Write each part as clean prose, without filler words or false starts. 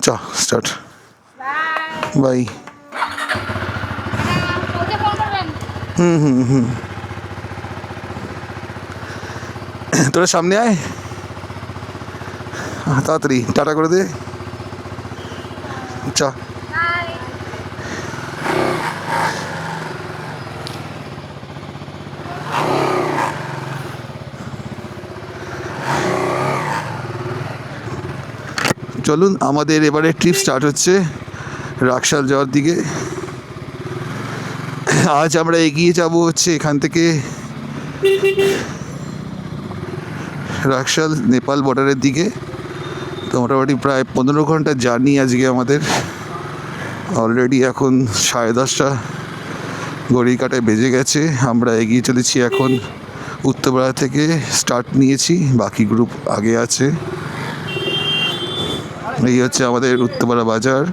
চা start. By. হুম, তোরা সামনে আয়, তাড়াতাড়ি টাটা করে দে। চা। চলুন, আমাদের এবারে ট্রিপ স্টার্ট হচ্ছে রাকশাল যাওয়ার দিকে। আজ আমরা এগিয়ে যাব হচ্ছে এখান থেকে রাকশাল নেপাল বর্ডারের দিকে। তো মোটামুটি প্রায় 15 ঘন্টা জার্নি আজকে আমাদের। অলরেডি এখন 10:30 ঘড়ির কাঁটায় বেজে গেছে। আমরা এগিয়ে চলেছি এখন উত্তরপাড়া থেকে স্টার্ট নিয়েছি, বাকি গ্রুপ আগে আছে। এই হচ্ছে আমাদের উত্তরপাড়া বাজার।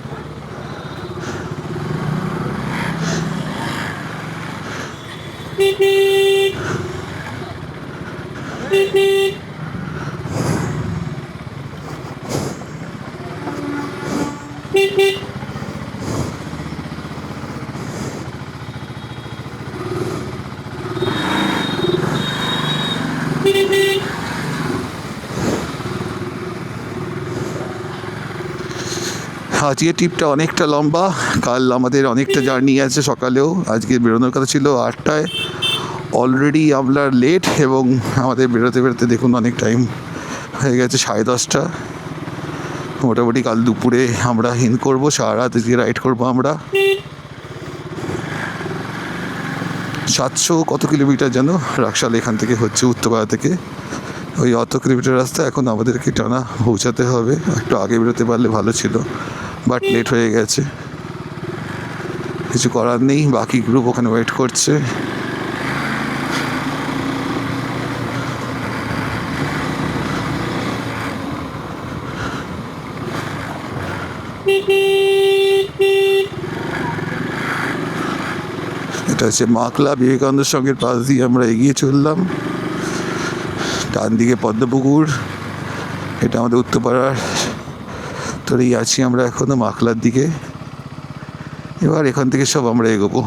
আজকের ট্রিপটা অনেকটা লম্বা। কাল আমাদের অনেকটা জার্নি আছে সকালেও। আজকে বেরোনোর কথা ছিল 8টায়, অলরেডি আমরা লেট, এবং আমাদের বেরোতে বেরোতে দেখুন অনেক টাইম হয়ে গেছে 10:30। মোটামুটি কাল দুপুরে আমরা হিন করবো, সারা রাত আজকে রাইড করবো আমরা। 700 কত কিলোমিটার যেন রাকশাল এখান থেকে হচ্ছে, উত্তরপাড়া থেকে। ওই অত কিলোমিটার রাস্তা এখন আমাদেরকে টানা পৌঁছাতে হবে। একটু আগে বেরোতে পারলে ভালো ছিল, বাট লেট হয়ে গেছে, কিছু করার নেই। বাকি গ্রুপ ওখানে ওয়েট করছে। এটা হচ্ছে মাকলা বিবেকানন্দ সঙ্গের পাশ দিয়ে আমরা এগিয়ে চললাম। ডান দিকে পদ্মপুকুর। এটা আমাদের উত্তরপাড়ার। তোরই আছি আমরা এখনো মাকলার দিকে। এবার এখান থেকে সব আমরা এগোবো।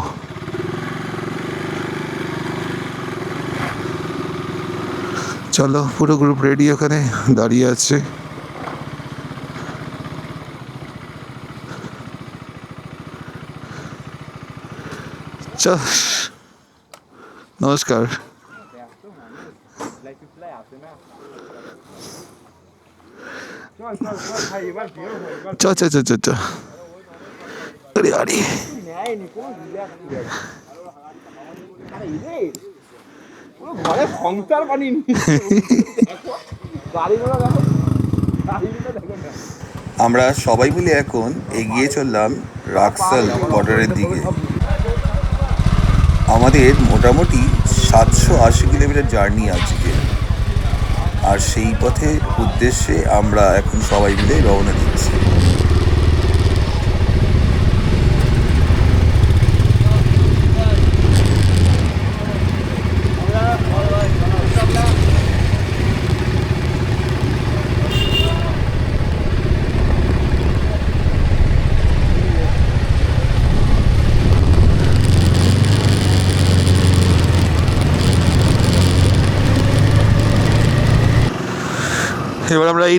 চলো, পুরো গ্রুপ রেডি, ওখানে দাঁড়িয়ে আছে। নমস্কার। চ চ চ চ চ। আরে আরে, ঘরে সংসার বানিয়ে আমরা সবাই মিলে এখন এগিয়ে চললাম রাকসাল বর্ডারের দিকে। আমাদের মোটামুটি 780 কিলোমিটার জার্নি আজকে, আর সেই পথে উদ্দেশ্যে আমরা এখন সবাই মিলে রওনা দিচ্ছি। এবার আমরা এই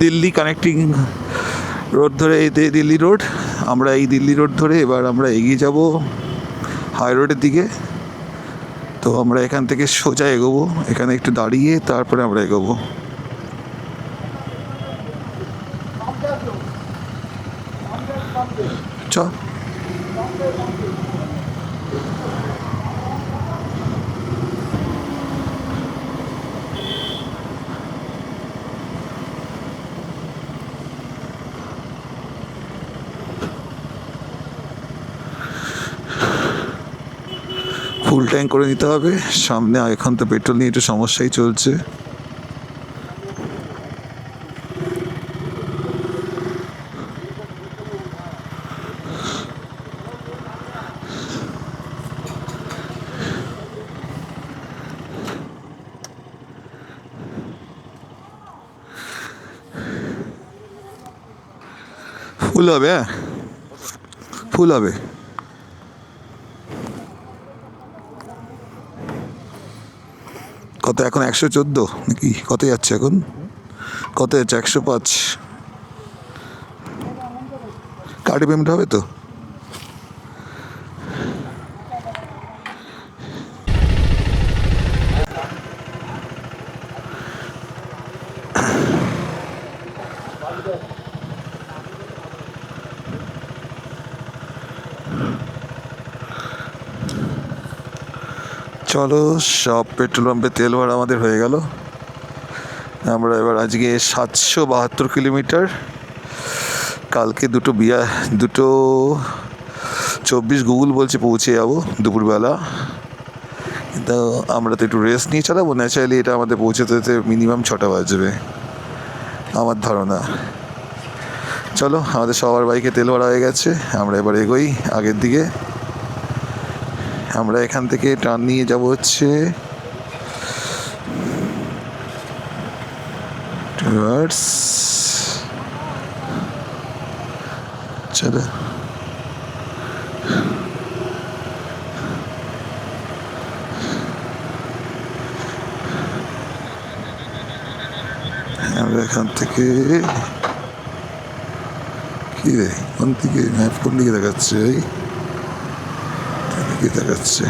দিল্লি কানেক্টিং রোড ধরে, এই দিল্লি রোড, আমরা এই দিল্লি রোড ধরে এবার আমরা এগিয়ে যাব হাই রোডের দিকে। তো আমরা এখান থেকে সোজা এগোবো, এখানে একটু দাঁড়িয়ে তারপরে আমরা এগোবো। চ। ফুল ট্যাঙ্ক করে নিতে হবে সামনে, এখন তো পেট্রোল নিয়ে একটু সমস্যাই চলছে। ফুল হবে, হ্যাঁ ফুল হবে। কত এখন 114 নাকি কত যাচ্ছে এখন? কত যাচ্ছে? 105। কার্ডে পেমেন্ট হবে তো? চলো, সব পেট্রোল পাম্পে তেল ভরা আমাদের হয়ে গেল। আমরা এবার আজকে 772 কিলোমিটার, কালকে 2:24 গুগল বলছে পৌঁছে যাবো দুপুরবেলা, কিন্তু আমরা তো একটু রেস্ট নিয়ে চালাবো। ন্যাচারালি এটা আমাদের পৌঁছতে যেতে মিনিমাম 6টা বাজবে আমার ধারণা। চলো, আমাদের সবার বাইকে তেল ভরা হয়ে গেছে, আমরা এবার এগোই আগের দিকে। আমরা এখান থেকে টার্ন নিয়ে যাব হচ্ছে চলো আমরা এখান থেকে কি রে, কোন দিকে ম্যাপ, কোন দিকে দেখাচ্ছে? কি দেখাচ্ছে?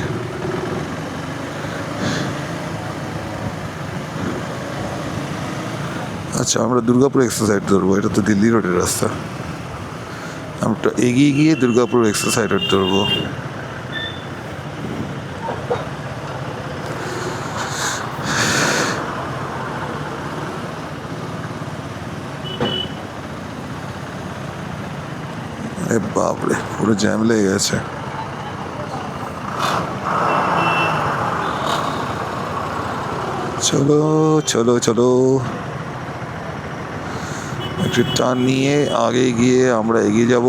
আচ্ছা, আমরা দুর্গাপুর এক্সারসাইড ধরবো, এটা তো দিল্লি রোডের রাস্তা। আমরা এগিয়ে গিয়ে দুর্গাপুর এক্সারসাইড ধরবো। বাপরে, পুরো জ্যাম লেগে গেছে। চলো চলো চলো, একটু টার্ন নিয়ে আগে গিয়ে আমরা এগিয়ে যাব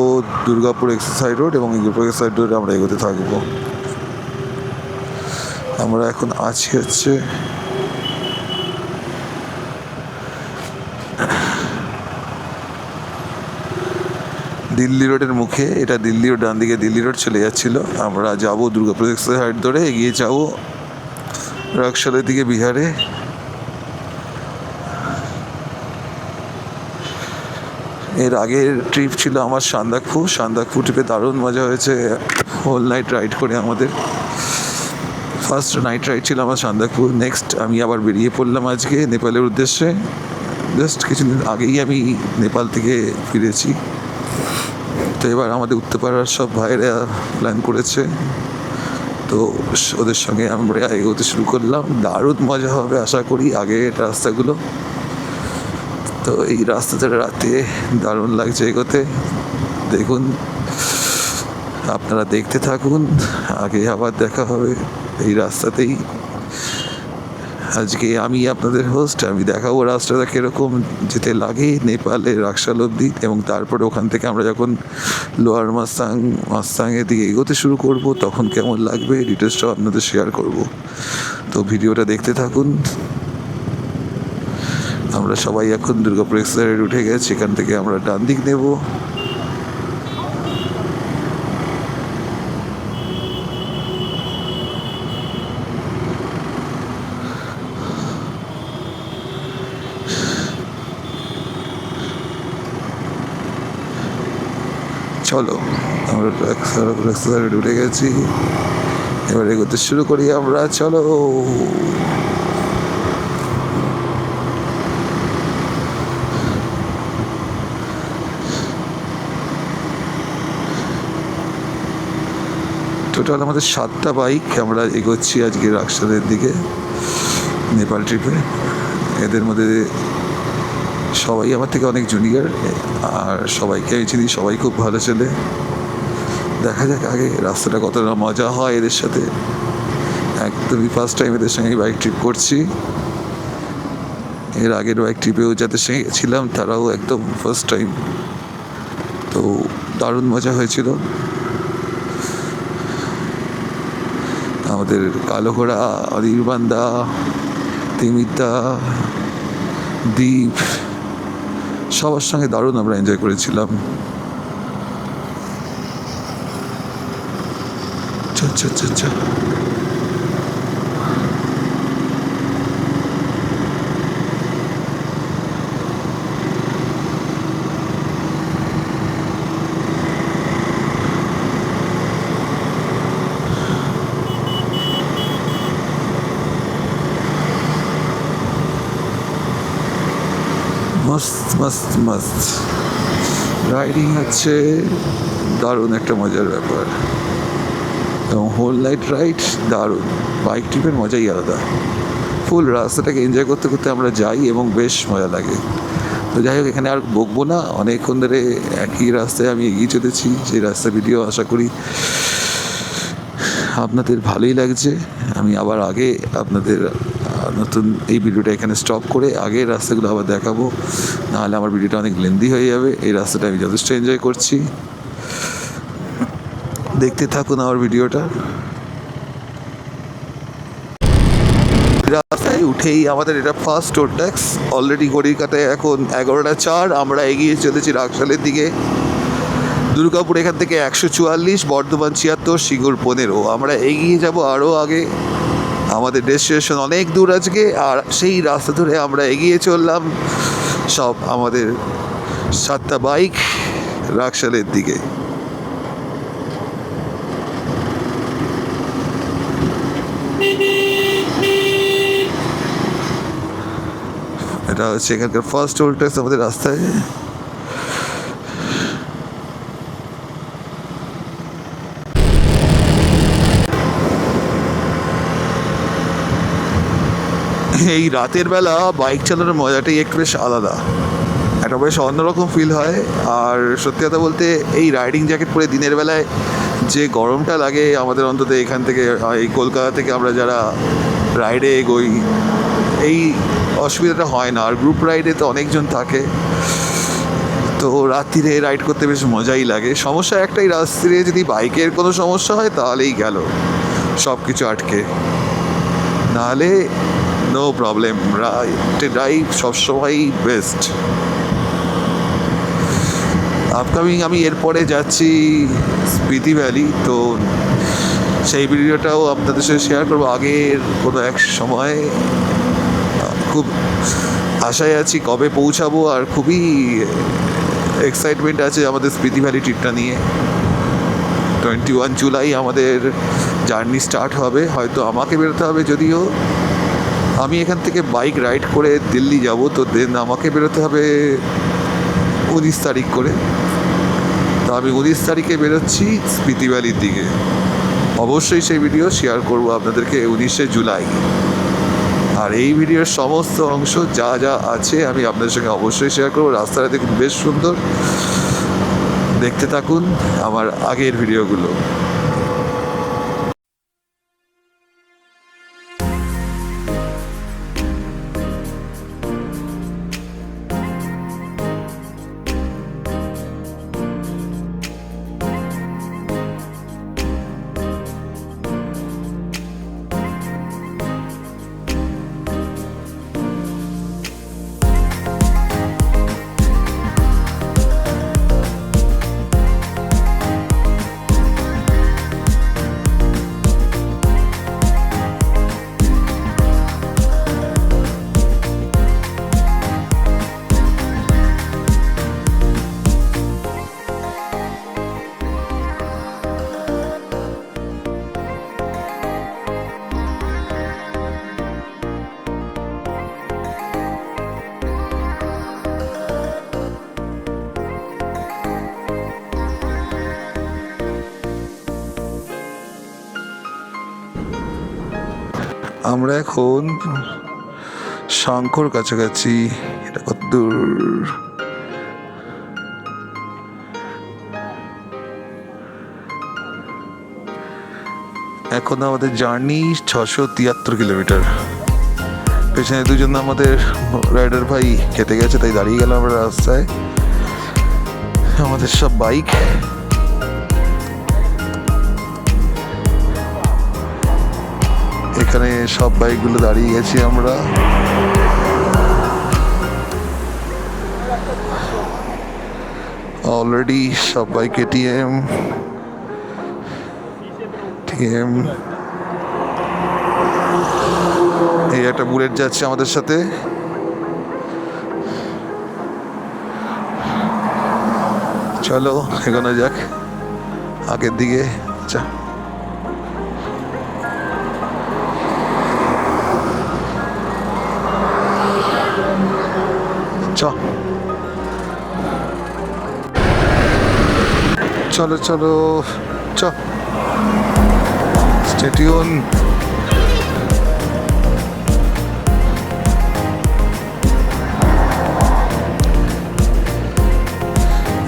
দুর্গাপুর এক্সারসাইড রোড, এবং দুর্গাপুর এক্সারসাইড রোডে আমরা এগোতে থাকবো। আমরা এখন আছি হচ্ছে দিল্লি রোডের মুখে। এটা দিল্লি রোড, ডান দিকে দিল্লি রোড চলে যাচ্ছিল। আমরা যাব দুর্গাপুর এক্সারসাইড ধরে এগিয়ে যাব রাকশালের দিকে, বিহারে। এর আগের ট্রিপ ছিল আমার সান্দাকফু ট্রিপে দারুণ মজা হয়েছে, হোল নাইট রাইড করে আমাদের। ফার্স্ট নাইট রাইড ছিল আমার সান্দাকফু। নেক্সট আমি আবার বেরিয়ে পড়লাম আজকে নেপালের উদ্দেশ্যে। জাস্ট কিছুদিন আগেই আমি নেপাল থেকে ফিরেছি। তো এবার আমাদের উত্তরপাড়ার সব ভাইয়েরা প্ল্যান করেছে, তো ওদের সঙ্গে আমরা এগোতে শুরু করলাম। দারুণ মজা হবে আশা করি আগের রাস্তাগুলো। তো এই রাস্তাটা রাতে দারুণ লাগছে এগোতে। দেখুন, আপনারা দেখতে থাকুন, আগে আবার দেখা হবে এই রাস্তাতেই। আজকে আমি আপনাদের হোস্ট, আমি দেখাবো রাস্তাটা কীরকম যেতে লাগে নেপালের রাকশাল অবধি, এবং তারপরে ওখান থেকে আমরা যখন লোয়ার মাস্তাংয়ের দিকে এগোতে শুরু করব তখন কেমন লাগবে ডিটেলসটাও আপনাদের শেয়ার করব। তো ভিডিওটা দেখতে থাকুন। আমরা সবাই এখন দুর্গাপুর এক্সপ্রেস উঠে গেছি, এখান থেকে আমরা ডান দিক নেব। চলো, আমরা উঠে গেছি, এবার এগোতে শুরু করি আমরা। চলো, টোটাল আমাদের 7টা বাইক, আমরা এগোচ্ছি আজকে রাকশালের দিকে নেপাল ট্রিপে। এদের মধ্যে সবাই আমার থেকে অনেক জুনিয়র, আর সবাইকে আমি চিনি, সবাই খুব ভালো ছেলে। দেখা যাক আগে রাস্তাটা কতটা মজা হয় এদের সাথে। একদমই ফার্স্ট টাইম এদের সঙ্গে বাইক ট্রিপ করছি। এর আগের বাইক ট্রিপেও যাদের সঙ্গে ছিলাম তারাও একদম ফার্স্ট টাইম। তো দারুণ মজা হয়েছিল। আমাদের কালো ঘোড়া, অনির্বাণদা, তিমিরদা, দ্বীপ, সবার সঙ্গে দারুণ আমরা এনজয় করেছিলাম। আচ্ছা আচ্ছা আচ্ছা আচ্ছা। মস্ত মস্ত মস্ত রাইডিং হচ্ছে দারুণ একটা মজার ব্যাপার, এবং হোল নাইট রাইড দারুণ। বাইক ট্রিপের মজাই আলাদা। ফুল রাস্তাটাকে এনজয় করতে করতে আমরা যাই এবং বেশ মজা লাগে। তো যাই হোক, এখানে আর বকবো না, অনেকক্ষণ ধরে একই রাস্তায় আমি এগিয়ে চলেছি। সেই রাস্তা ভিডিও আশা করি আপনাদের ভালোই লাগছে। আমি আবার আগে আপনাদের নতুন এই ভিডিওটা এখানে স্টপ করে আগের রাস্তাগুলো আবার দেখাবো, নাহলে আমার ভিডিওটা অনেক লেন্দি হয়ে যাবে। এই রাস্তাটা আমি যথেষ্ট এনজয় করছি, দেখতে থাকুন আমার ভিডিওটা। রাস্তায় উঠেই আমাদের এটা ফার্স্ট টোল ট্যাক্স। অলরেডি ঘড়ির কাঁটায় এখন 11:04। আমরা এগিয়ে চলেছি রাকশালের দিকে। দুর্গাপুর এখান থেকে 144, বর্ধমান 76, সিঙ্গুর 15। আমরা এগিয়ে যাব আরও আগে। আমাদের ডেস্টিনেশন অনেক দূর আজকে, আর সেই রাস্তা ধরে আমরা এগিয়ে চললাম সব আমাদের 7টা বাইক রাকশালের দিকে। এটা হচ্ছে এখানকার ফার্স্ট টোল ট্যাক্স আমাদের রাস্তায়। এই রাতের বেলা বাইক চালানোর মজাটাই একটু বেশ আলাদা, একটা বেশ অন্যরকম ফিল হয়। আর সত্যি কথা বলতে, এই রাইডিং জ্যাকেট পরে দিনের বেলায় যে গরমটা লাগে আমাদের, অন্তত এখান থেকে এই কলকাতা থেকে আমরা যারা রাইডে এগোই, এই অসুবিধাটা হয় না। আর গ্রুপ রাইডে তো অনেকজন থাকে, তো রাত্রিরে রাইড করতে বেশ মজাই লাগে। সমস্যা একটাই, রাত্রিরে যদি বাইকের কোনো সমস্যা হয় তাহলেই গেল সব কিছু আটকে, নাহলে নো প্রবলেম। ড্রাইভ সবসময়ই বেস্ট। আপকামিং আমি এরপরে যাচ্ছি স্পিতি ভ্যালি, তো সেই ভিডিওটাও আপনাদের সাথে শেয়ার করবো আগের কোনো এক সময়। খুব আশায় আছি কবে পৌঁছাবো, আর খুবই এক্সাইটমেন্ট আছে আমাদের স্পিতি ভ্যালি ট্রিপটা নিয়ে। 21 জুলাই আমাদের জার্নি স্টার্ট হবে। হয়তো আমাকে বেরোতে হবে, যদিও আমি এখান থেকে বাইক রাইড করে দিল্লি যাব, তো দেন আমাকে বেরোতে হবে 19 তারিখ করে। তো আমি 19 তারিখে বেরোচ্ছি স্পিতি ভ্যালির দিকে। অবশ্যই সেই ভিডিও শেয়ার করব আপনাদেরকে 19শে জুলাই। আর এই ভিডিওর সমস্ত অংশ যা যা আছে আমি আপনাদের সঙ্গে অবশ্যই শেয়ার করবো। রাস্তাটা দেখুন বেশ সুন্দর, দেখতে থাকুন আমার আগের ভিডিওগুলো। আমরা এখন শঙ্কর কাছাকাছি। এটা কত দূর? এখন আমাদের জার্নি 673 কিলোমিটার। পেছনে দুজন আমাদের রাইডার ভাই খেতে গেছে, তাই দাঁড়িয়ে গেলাম আমরা রাস্তায়। আমাদের সব বাইক। এখানে সব বাইকগুলো দাঁড়িয়ে গেছি আমরা। অলরেডি সব বাইক এটিএম। কেটিএম, এই একটা বুলেট যাচ্ছে আমাদের সাথে। চলো এগোনো যাক আগের দিকে। আচ্ছা চলো চলো চ স্টেটিউন।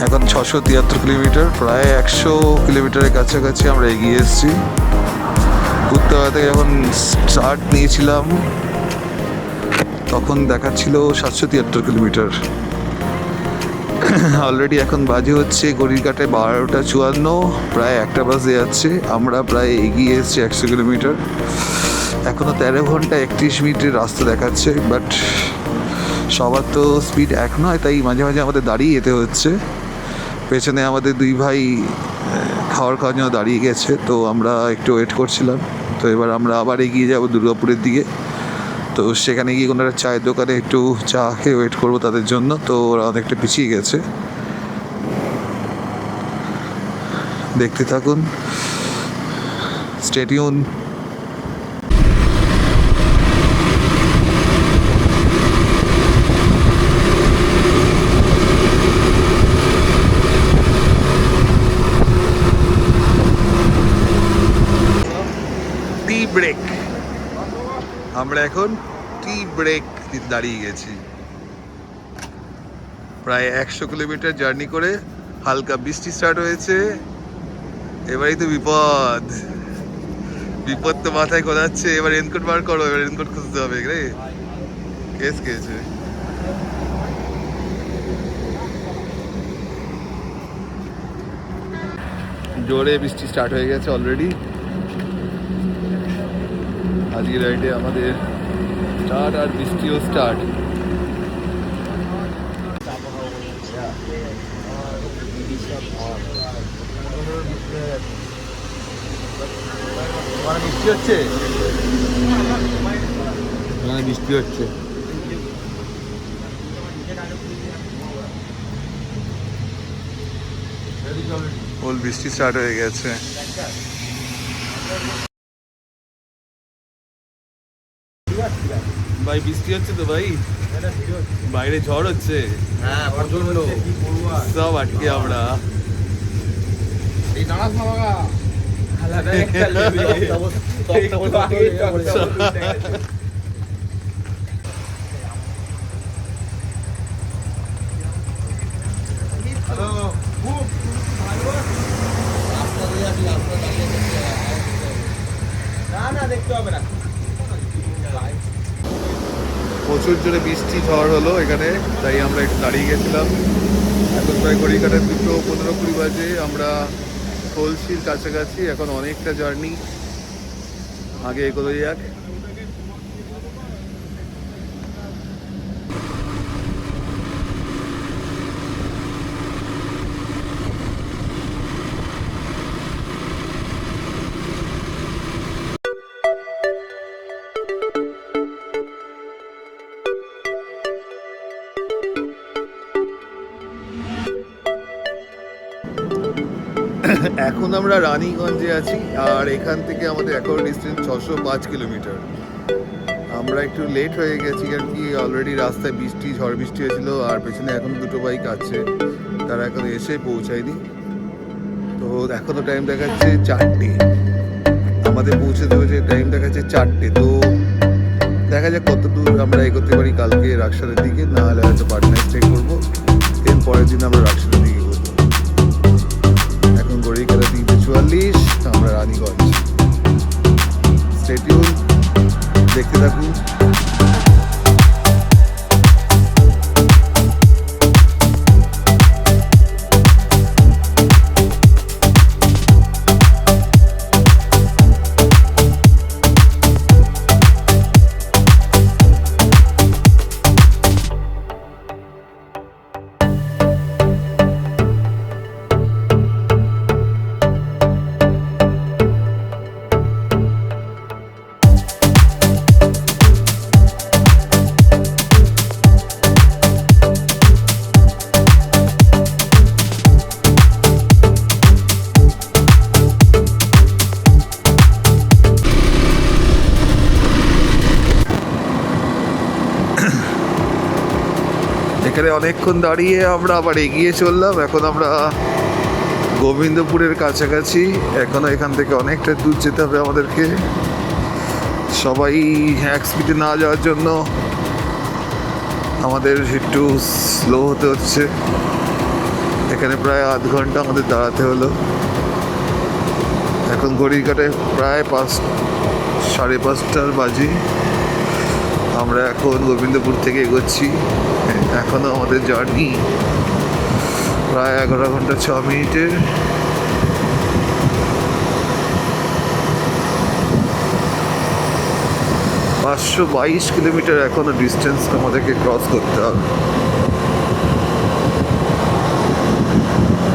এখন 673 কিলোমিটার, প্রায় 100 কিলোমিটারের কাছাকাছি আমরা এগিয়ে এসেছি। উত্তরা থেকে যখন স্টার্ট নিয়েছিলাম তখন দেখাচ্ছিল 773 কিলোমিটার। অলরেডি এখন বাজে হচ্ছে ঘড়ির কাঁটায় 12:54, প্রায় 1টা বাজে যাচ্ছে। আমরা প্রায় এগিয়ে এসেছি 100 কিলোমিটার। এখনও 13 ঘন্টা 31 মিনিটের রাস্তা দেখাচ্ছে, বাট সবার তো স্পিড এক নয়, তাই মাঝে মাঝে আমাদের দাঁড়িয়ে যেতে হচ্ছে। পেছনে আমাদের দুই ভাই খাওয়ার জন্য দাঁড়িয়ে গেছে, তো আমরা একটু ওয়েট করছিলাম। তো এবার আমরা আবার এগিয়ে যাব দুর্গাপুরের দিকে। তো সেখানে গিয়ে কোনো একটা চায়ের দোকানে একটু চা খেয়ে ওয়েট করবো তাদের জন্য। তো ওরা অনেকটা পিছিয়ে গেছে, দেখতে থাকুন। স্টেটিউন। টি ব্রেক, আমরা এখন টি ব্রেক দাঁড়িয়ে গেছি। প্রায় 100 কিলোমিটার জার্নি করে হালকা বৃষ্টি স্টার্ট হয়েছে। এবারেই তো বিপদ, বিপদ তো মাথায় গোলাচ্ছে। এবার রেনকোট বার করো, এবার রেনকোট খুঁজতে হবে রে, কেস খেয়েছে। জোরে বৃষ্টি স্টার্ট হয়ে গেছে অলরেডি। আজকের রাইডে আমাদের স্টার্ট, আর বৃষ্টিও স্টার্ট। বৃষ্টি হচ্ছে, বৃষ্টি হচ্ছে। ফুল বৃষ্টি স্টার্ট হয়ে গেছে। ভাই বৃষ্টি হচ্ছে তো ভাই, বাইরে ঝড় হচ্ছে। হ্যাঁ প্রচন্ড, সব আটকে আমরা। এই দাঁড়াস না বাবা। প্রচুর জোরে বৃষ্টি ঝড় হলো এখানে, তাই আমরা একটু দাঁড়িয়ে গেছিলাম। এখন প্রায় ঘড়ি কাটার 2:15-20 বাজে। আমরা কলসির কাছাকাছি, এখন অনেকটা জার্নি আগে এগোনো যাক। এখন আমরা রানীগঞ্জে আছি, আর এখান থেকে আমাদের এখন ডিস্টেন্স 605 কিলোমিটার। আমরা একটু লেট হয়ে গেছি, কারণ কি অলরেডি রাস্তায় বৃষ্টি, ঝড় বৃষ্টি হয়েছিল, আর পেছনে এখন দুটো বাইক আছে, তারা এখন এসে পৌঁছায়নি। তো এখনও টাইম দেখাচ্ছে 4টে, আমাদের পৌঁছে দেবে যে টাইম দেখাচ্ছে 4টে। তো দেখা যাক কত দূর আমরা এগোতে পারি কালকে রাকসারের দিকে, না হলে হয়তো পাটনায় স্টে করবো। এর পরের দিন আমরা রাকসারের দিকে করবো। এখন ঘড়ির কাঁটা 3:44, আমরা রানীগঞ্জ। স্টেটিউন, দেখতে থাকুন। এখানে অনেকক্ষণ দাঁড়িয়ে আমরা আবার এগিয়ে চললাম। এখন আমরা গোবিন্দপুরের কাছাকাছি। এখনো এখান থেকে অনেকটা দূর যেতে হবে আমাদেরকে। সবাই এক স্পিডে না যাওয়ার জন্য আমাদের একটু স্লো হতে হচ্ছে। এখানে প্রায় আধ ঘন্টা আমাদের দাঁড়াতে হলো। এখন ঘড়ির কাঁটায় প্রায় 5:30 বাজে। আমরা এখন গোবিন্দপুর থেকে এগোচ্ছি। এখনও আমাদের জার্নি প্রায় 11 ঘন্টা 6 মিনিটের। $522 কিলোমিটার এখনো ডিস্টেন্স আমাদেরকে ক্রস করতে হবে।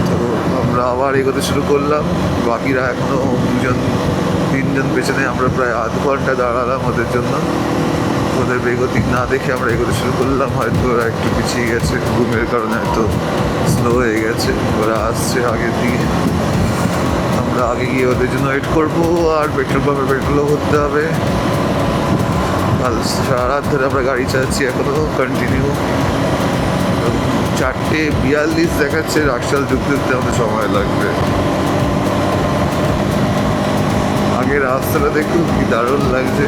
তো আমরা আবার এগোতে শুরু করলাম। বাকিরা এখনো 2-3জন পেছনে। আমরা প্রায় আধ ঘন্টা দাঁড়ালাম ওদের জন্য। ওদের বেগতিক না দেখে আমরা এগোতে শুরু করলাম। হয়তো ওরা একটু পিছিয়ে গেছে, ঘুমের কারণে হয়তো স্লো হয়ে গেছে। ওরা আসছে আগের দিকে। আমরা আগে গিয়ে ওদের জন্য ওয়েট করবো। আর পেট্রোল পাম্পে পেট্রোলও ভরতে হবে। আর সারা রাত ধরে আমরা গাড়ি চালাচ্ছি, এখনো কন্টিনিউ। 4:42 দেখাচ্ছে। রাকশাল ঢুকতে ঢুকতে আমাদের সময় লাগবে। আগে রাস্তাটা দেখুন কি দারুণ লাগছে।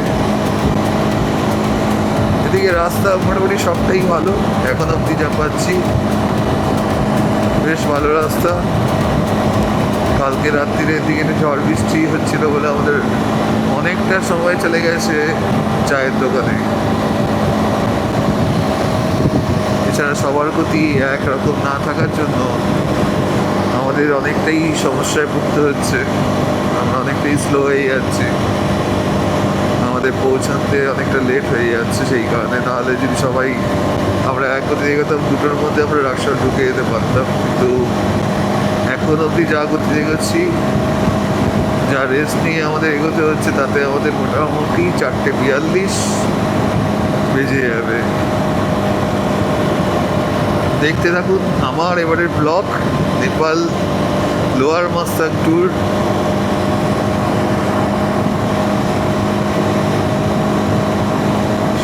এদিকে রাস্তা মোটামুটি সবটাই ভালো, এখন অবধি যা পাচ্ছি বেশ ভালো রাস্তা। কালকে রাত্রির দিকে ঝড় বৃষ্টি হচ্ছিল বলে আমাদের অনেকটা সময় চলে গেছে চায়ের দোকানে। এছাড়া সবার প্রতি একরকম না থাকার জন্য আমাদের অনেকটাই সমস্যায় পড়তে হচ্ছে। আমরা অনেকটাই স্লো হয়ে যাচ্ছি, আমাদের পৌঁছাতে অনেকটা লেট হয়ে যাচ্ছে সেই কারণে। নাহলে যদি সবাই আমরা এক গতি এগোতাম, 2টোর মধ্যে আমরা রাকশাল ঢুকে যেতে পারতাম। কিন্তু এখন অবধি যা গতি এগোচ্ছি, যা রেস্ট নিয়ে আমাদের এগোতে হচ্ছে, তাতে আমাদের মোটামুটি 4:42 বেজে যাবে। দেখতে থাকুন আমার এবারের ব্লগ, নেপাল লোয়ার মাস্তাং ট্যুর।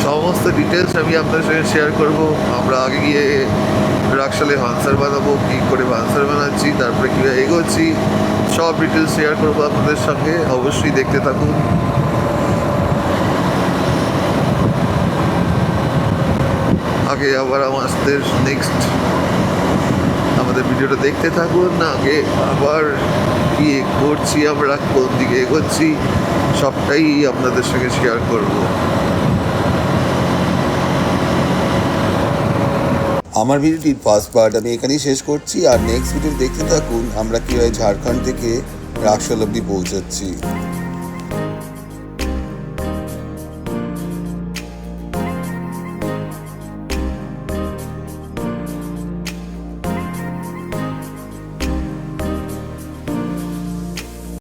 সমস্ত ডিটেলস আমি আপনার সঙ্গে শেয়ার করব। আমরা আগে গিয়ে রাকশালে ভানসার বানাবো, কী করে ভানসার বানাচ্ছি, তারপরে কীভাবে এগোচ্ছি, সব ডিটেলস শেয়ার করবো আপনাদের সঙ্গে। অবশ্যই দেখতে থাকুন। আগে আবার আমাদের নেক্সট আমাদের ভিডিওটা দেখতে থাকুন। আগে আবার কি করছি, আমরা কোন দিকে এগোচ্ছি, সবটাই আপনাদের সঙ্গে শেয়ার করব। আমার ভিডিওটির ফার্স্ট পার্ট আমি এখানেই শেষ করছি। আর নেক্সট ভিডিও দেখতে থাকুন আমরা কীভাবে ঝাড়খণ্ড থেকে রাকশাল অবধি পৌঁছাচ্ছি।